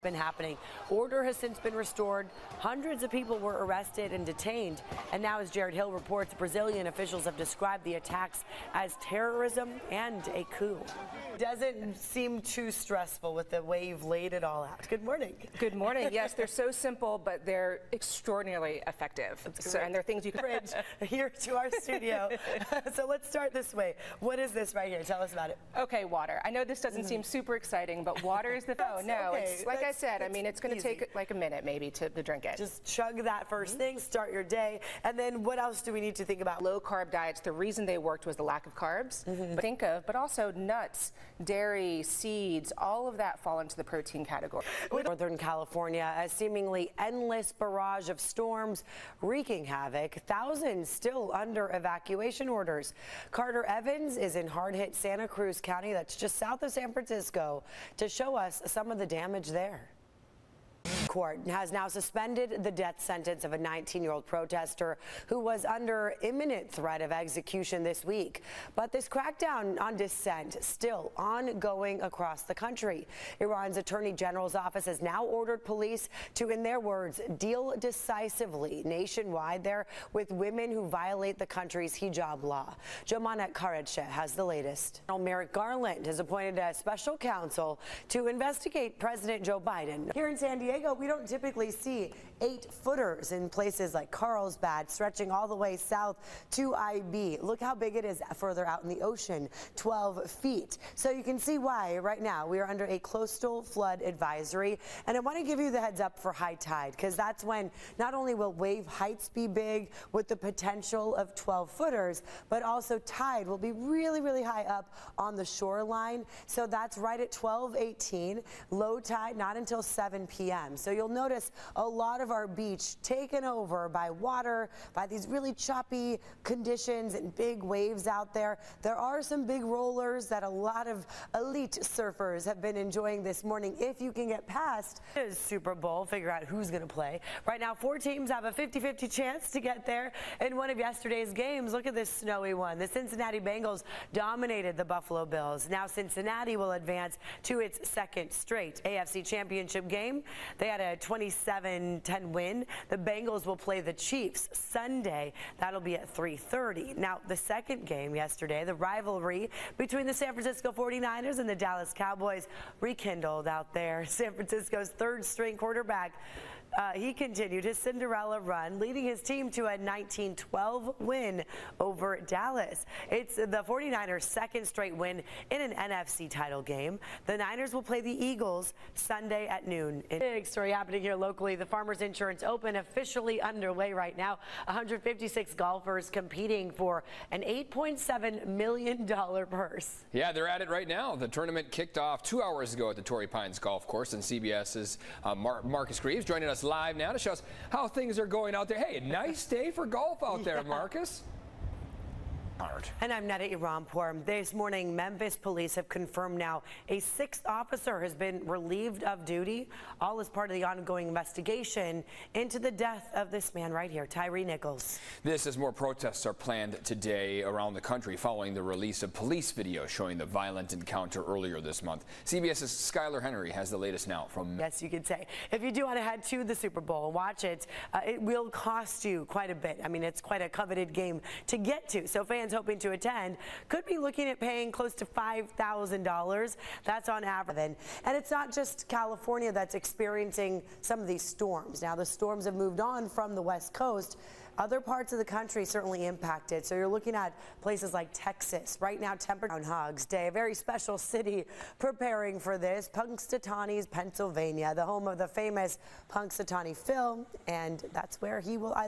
Been happening. Order has since been restored. Hundreds of people were arrested and detained. And now, as Jared Hill reports, Brazilian officials have described the attacks as terrorism and a coup. Doesn't seem too stressful with the way you've laid it all out. Good morning. Good morning. Yes, they're so simple, but they're extraordinarily effective. And they're things you can bridge here to our studio. So let's start this way. What is this right here? Tell us about it. Okay, water. I know this doesn't seem super exciting, but water is the phone. No, okay. It's like I said, I mean, it's going to take like a minute maybe to drink it. Just chug that first thing, start your day, and then what else do we need to think about? Low carb diets, the reason they worked was the lack of carbs. But also nuts, dairy, seeds, all of that fall into the protein category. Northern California, a seemingly endless barrage of storms wreaking havoc. Thousands still under evacuation orders. Carter Evans is in hard-hit Santa Cruz County, that's just south of San Francisco, to show us some of the damage there. Court has now suspended the death sentence of a 19-year-old protester who was under imminent threat of execution this week. But this crackdown on dissent still ongoing across the country. Iran's Attorney General's office has now ordered police to, in their words, deal decisively nationwide there with women who violate the country's hijab law. Jomanet Karadche has the latest. Merrick Garland has appointed a special counsel to investigate President Joe Biden. Here in San Diego, we don't typically see 8-footers in places like Carlsbad, stretching all the way south to IB. Look how big it is further out in the ocean, 12 feet. So you can see why right now we are under a coastal flood advisory. And I want to give you the heads up for high tide, because that's when not only will wave heights be big with the potential of 12-footers, but also tide will be really, really high up on the shoreline. So that's right at 12:18. Low tide not until 7 p.m. So you'll notice a lot of our beach taken over by water, by these really choppy conditions and big waves out there. There are some big rollers that a lot of elite surfers have been enjoying this morning. If you can get past the Super Bowl, figure out who's going to play. Right now, 4 teams have a 50-50 chance to get there. In one of yesterday's games, look at this snowy one. The Cincinnati Bengals dominated the Buffalo Bills. Now Cincinnati will advance to its second straight AFC Championship game. They had a 27-10 win. The Bengals will play the Chiefs Sunday. That'll be at 3:30. Now, the second game yesterday, the rivalry between the San Francisco 49ers and the Dallas Cowboys rekindled out there. San Francisco's third-string quarterback, he continued his Cinderella run, leading his team to a 19-12 win over Dallas. It's the 49ers' second straight win in an NFC title game. The Niners will play the Eagles Sunday at noon. Big story happening here locally. The Farmers Insurance Open officially underway right now. 156 golfers competing for an $8.7 million purse. Yeah, they're at it right now. The tournament kicked off 2 hours ago at the Torrey Pines Golf Course, and CBS's Marcus Greaves joining us live now to show us how things are going out there. Hey, a nice day for golf out there, Marcus. And I'm Neda I. This morning, Memphis police have confirmed now a 6th officer has been relieved of duty, all as part of the ongoing investigation into the death of this man right here, TYRE NICHOLS. This as more protests are planned today around the country following the release of police video showing the violent encounter earlier this month. CBS's Skylar Henry has the latest now from... Yes, you could say. If you do want to head to the Super Bowl and watch it, it will cost you quite a bit. I mean, it's quite a coveted game to get to. So fans hoping to attend could be looking at paying close to $5,000. That's on average. And it's not just California that's experiencing some of these storms. Now, the storms have moved on from the West Coast. Other parts of the country certainly impacted. So you're looking at places like Texas. Right now, Groundhog's Day, a very special city preparing for this. PUNXSUTAWNEY, Pennsylvania, the home of the famous Punxsutawney film, and that's where he will either